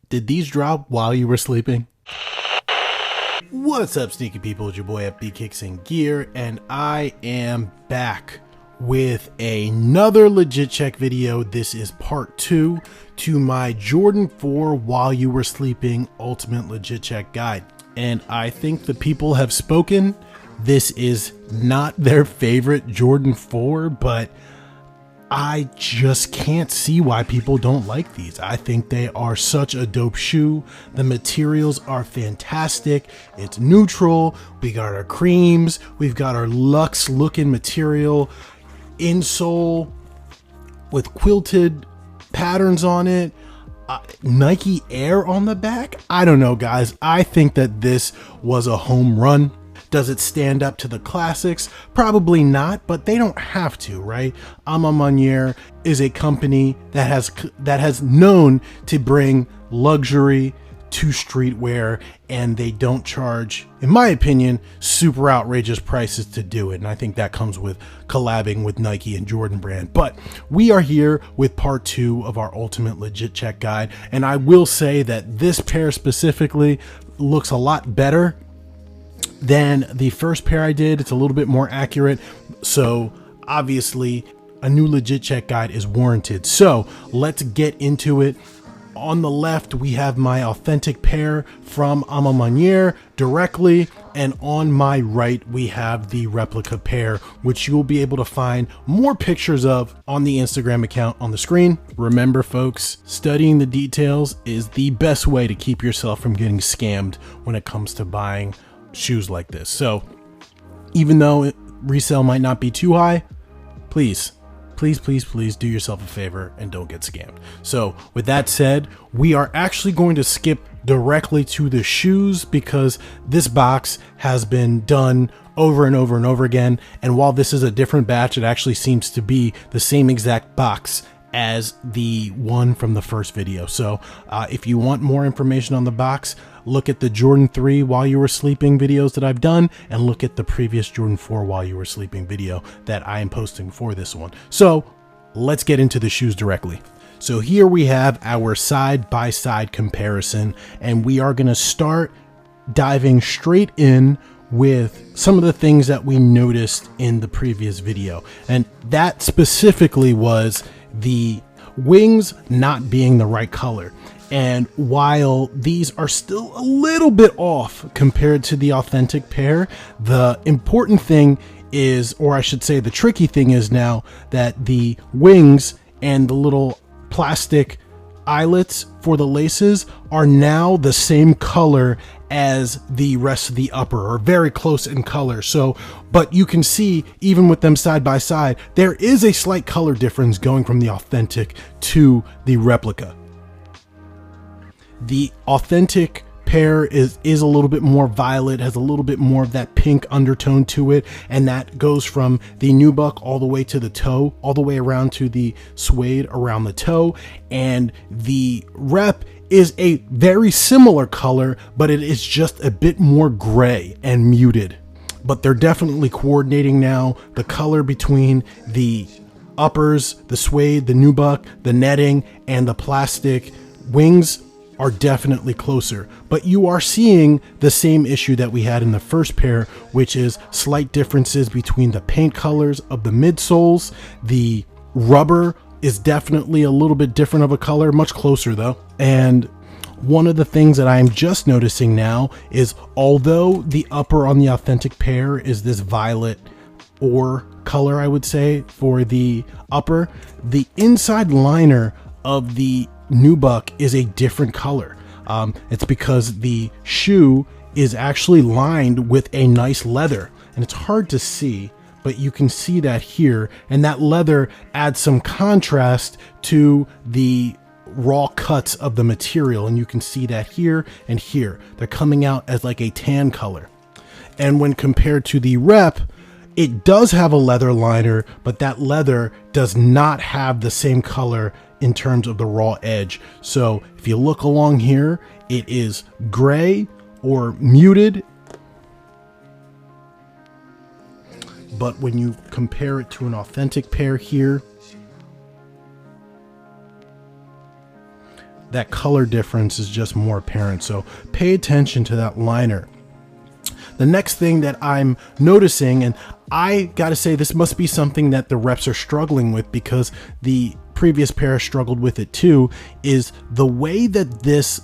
Did these drop while you were sleeping? What's up, sneaky people? It's your boy FB QCING Gear, and I am back with another legit check video. This is part 2 to my Jordan 4 while you were sleeping ultimate legit check guide. And I think the people have spoken. This is not their favorite Jordan 4, but I just can't see why people don't like these. I think they are such a dope shoe. The materials are fantastic. It's neutral. We got our creams. We've got our luxe looking material. Insole with quilted patterns on it. Nike Air on the back. I don't know, guys. I think that this was a home run. Does it stand up to the classics? Probably not, but they don't have to, right? Maniere is a company that has known to bring luxury to streetwear, and they don't charge, in my opinion, super outrageous prices to do it. And I think that comes with collabing with Nike and Jordan brand. But we are here with part 2 of our ultimate legit check guide, and I will say that this pair specifically looks a lot better than the first pair I did. It's a little bit more accurate, so obviously a new legit check guide is warranted. So let's get into it. On the left we have my authentic pair from Maniere directly, and on my right we have the replica pair, which you'll be able to find more pictures of on the Instagram account on the screen. Remember folks, studying the details is the best way to keep yourself from getting scammed when it comes to buying shoes like this. So even though resale might not be too high, please do yourself a favor and don't get scammed. So with that said, we are actually going to skip directly to the shoes because this box has been done over and over and over again. And while this is a different batch, it actually seems to be the same exact box as the one from the first video. So if you want more information on the box, look at the Jordan 3 while you were sleeping videos that I've done, and look at the previous Jordan 4 while you were sleeping video that I am posting for this one. So let's get into the shoes directly. So here we have our side-by-side comparison, and we are going to start diving straight in with some of the things that we noticed in the previous video. And that specifically was the wings not being the right color. And while these are still a little bit off compared to the authentic pair, the important thing is, or I should say the tricky thing is now that the wings and the little plastic eyelets for the laces are now the same color as the rest of the upper, or very close in color. So, but you can see even with them side by side, there is a slight color difference going from the authentic to the replica. The authentic pair is a little bit more violet, has a little bit more of that pink undertone to it, and that goes from the nubuck all the way to the toe, all the way around to the suede around the toe. And the rep is a very similar color, but it is just a bit more gray and muted. But they're definitely coordinating now. The color between the uppers, the suede, the nubuck, the netting, and the plastic wings are definitely closer. But you are seeing the same issue that we had in the first pair, which is slight differences between the paint colors of the midsoles. The rubber is definitely a little bit different of a color, much closer though. And one of the things that I'm just noticing now is, although the upper on the authentic pair is this violet or color, I would say, for the upper, the inside liner of the nubuck is a different color. It's because the shoe is actually lined with a nice leather, and it's hard to see, but you can see that here, and that leather adds some contrast to the raw cuts of the material, and you can see that here and here. They're coming out as like a tan color. And when compared to the rep, it does have a leather liner, but that leather does not have the same color in terms of the raw edge. So if you look along here, it is gray or muted, but when you compare it to an authentic pair here, that color difference is just more apparent. So pay attention to that liner. The next thing that I'm noticing, and I gotta say this must be something that the reps are struggling with because the previous pair struggled with it too, is the way that this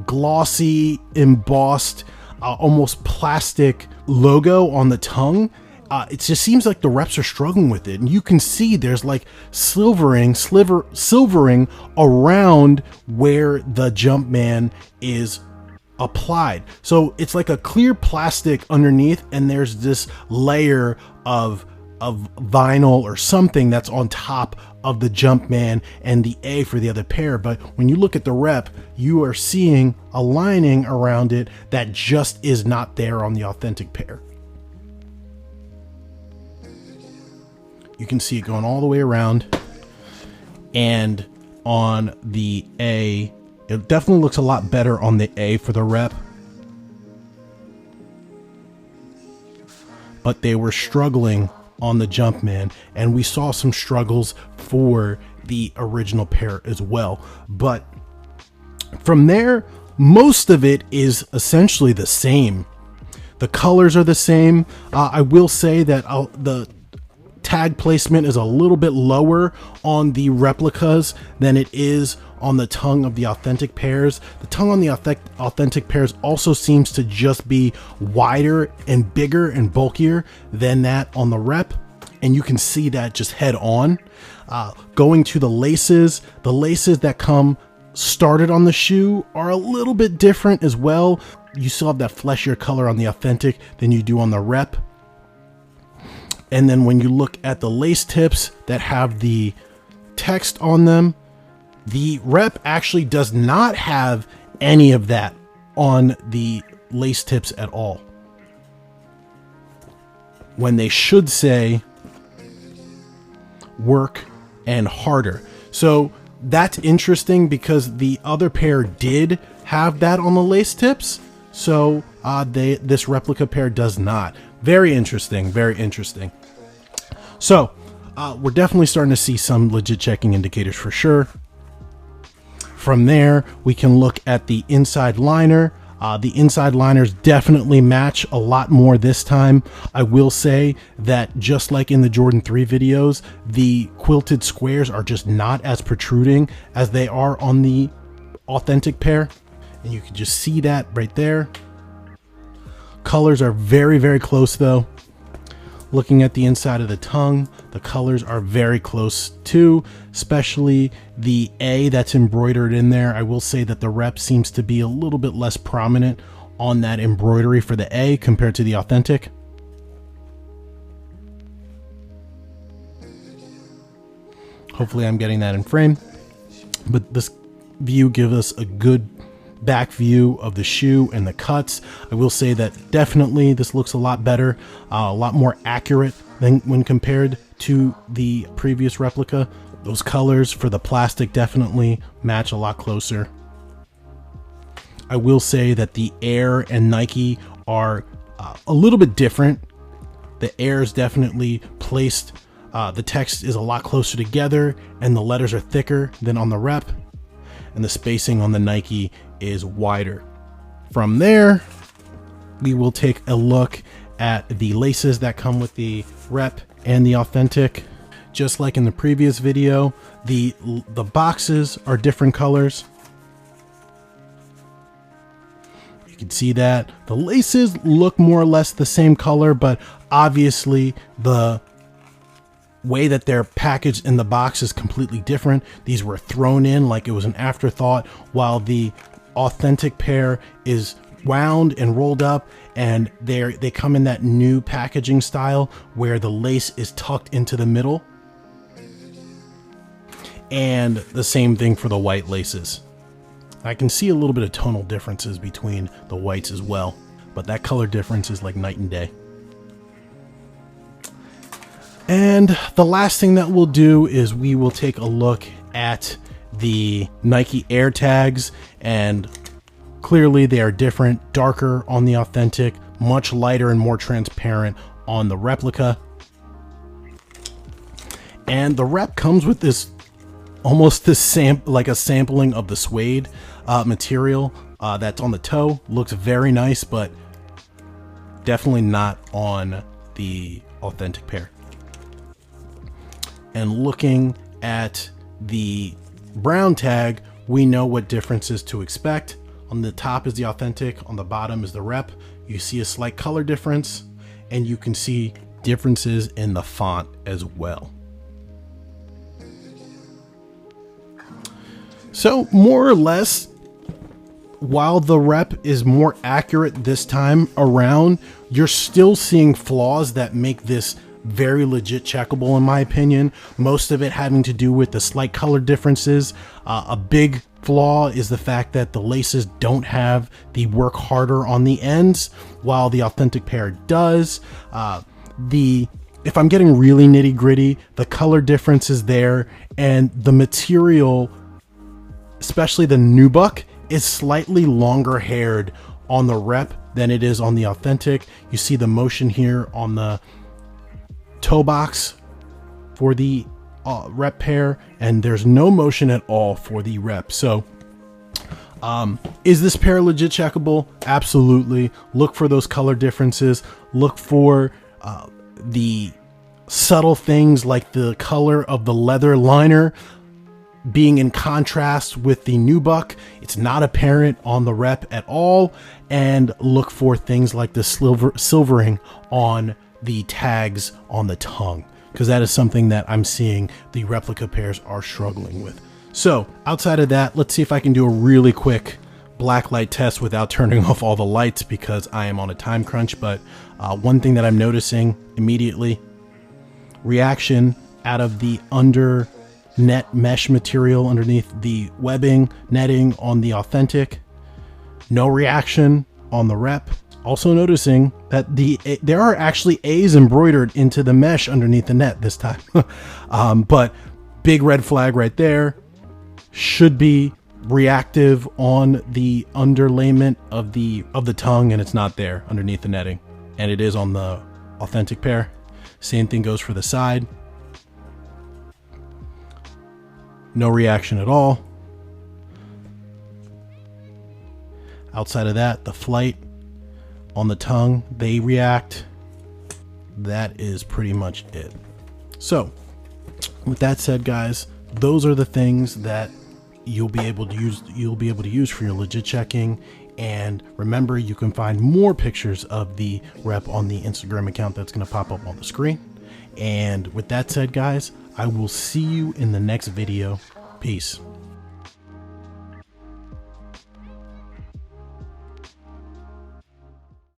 glossy, embossed, almost plastic logo on the tongue, it just seems like the reps are struggling with it. And you can see there's like silvering around where the Jumpman is applied. So it's like a clear plastic underneath, and there's this layer of vinyl or something that's on top of the Jumpman and the A for the other pair. But when you look at the rep, you are seeing a lining around it that just is not there on the authentic pair. You can see it going all the way around, and on the A, it definitely looks a lot better on the A for the rep, but they were struggling on the Jumpman, and we saw some struggles for the original pair as well. But from there, most of it is essentially the same. The colors are the same. I will say that the tag placement is a little bit lower on the replicas than it is on the tongue of the authentic pairs. The tongue on the authentic pairs also seems to just be wider and bigger and bulkier than that on the rep, and you can see that just head on. Going to the laces that come started on the shoe are a little bit different as well. You still have that fleshier color on the authentic than you do on the rep. And then when you look at the lace tips that have the text on them, the rep actually does not have any of that on the lace tips at all, when they should say work and harder. So that's interesting because the other pair did have that on the lace tips. So this replica pair does not. Very interesting, very interesting. So we're definitely starting to see some legit checking indicators for sure. From there, we can look at the inside liner. The inside liners definitely match a lot more this time. I will say that just like in the Jordan 3 videos, the quilted squares are just not as protruding as they are on the authentic pair. And you can just see that right there. Colors are very, very close though. Looking at the inside of the tongue, the colors are very close too, especially the A that's embroidered in there. I will say that the rep seems to be a little bit less prominent on that embroidery for the A compared to the authentic. Hopefully I'm getting that in frame, but this view gives us a good back view of the shoe and the cuts. I will say that definitely this looks a lot better, a lot more accurate than when compared to the previous replica. Those colors for the plastic definitely match a lot closer. I will say that the Air and Nike are a little bit different. The Air is definitely placed, the text is a lot closer together and the letters are thicker than on the rep, and the spacing on the Nike is wider. From there, we will take a look at the laces that come with the rep and the authentic. Just like in the previous video, the boxes are different colors. You can see that the laces look more or less the same color, but obviously the way that they're packaged in the box is completely different. These were thrown in like it was an afterthought, while the authentic pair is wound and rolled up, and they come in that new packaging style where the lace is tucked into the middle. And the same thing for the white laces. I can see a little bit of tonal differences between the whites as well, but that color difference is like night and day. And the last thing that we'll do is we will take a look at the Nike Air tags, and clearly they are different, darker on the authentic, much lighter and more transparent on the replica. And the rep comes with this almost the like a sampling of the suede material that's on the toe. Looks very nice, but definitely not on the authentic pair. And looking at the brown tag, we know what differences to expect. On the top is the authentic, on the bottom is the rep. You see a slight color difference, and you can see differences in the font as well. So more or less, while the rep is more accurate this time around, you're still seeing flaws that make this very legit checkable in my opinion. Most of it having to do with the slight color differences. A big flaw is the fact that the laces don't have the work harder on the ends, while the authentic pair does. If I'm getting really nitty gritty, the color difference is there, and the material, especially the nubuck, is slightly longer haired on the rep than it is on the authentic. You see the motion here on the toe box for the rep pair, and there's no motion at all for the rep. So is this pair legit checkable? Absolutely. Look for those color differences. Look for the subtle things like the color of the leather liner being in contrast with the nubuck. It's not apparent on the rep at all. And look for things like the silvering on the tags on the tongue, because that is something that I'm seeing the replica pairs are struggling with. So outside of that, let's see if I can do a really quick black light test without turning off all the lights, because I am on a time crunch. But one thing that I'm noticing immediately, reaction out of the under net mesh material underneath the webbing netting on the authentic, no reaction on the rep. Also noticing that there are actually A's embroidered into the mesh underneath the net this time. But big red flag right there. Should be reactive on the underlayment of the tongue, and it's not there underneath the netting, and it is on the authentic pair. Same thing goes for the side. No reaction at all. Outside of that, the flight on the tongue, they react. That is pretty much it. So with that said, guys, those are the things that you'll be able to use for your legit checking. And remember, you can find more pictures of the rep on the Instagram account that's going to pop up on the screen. And with that said, guys, I will see you in the next video. Peace.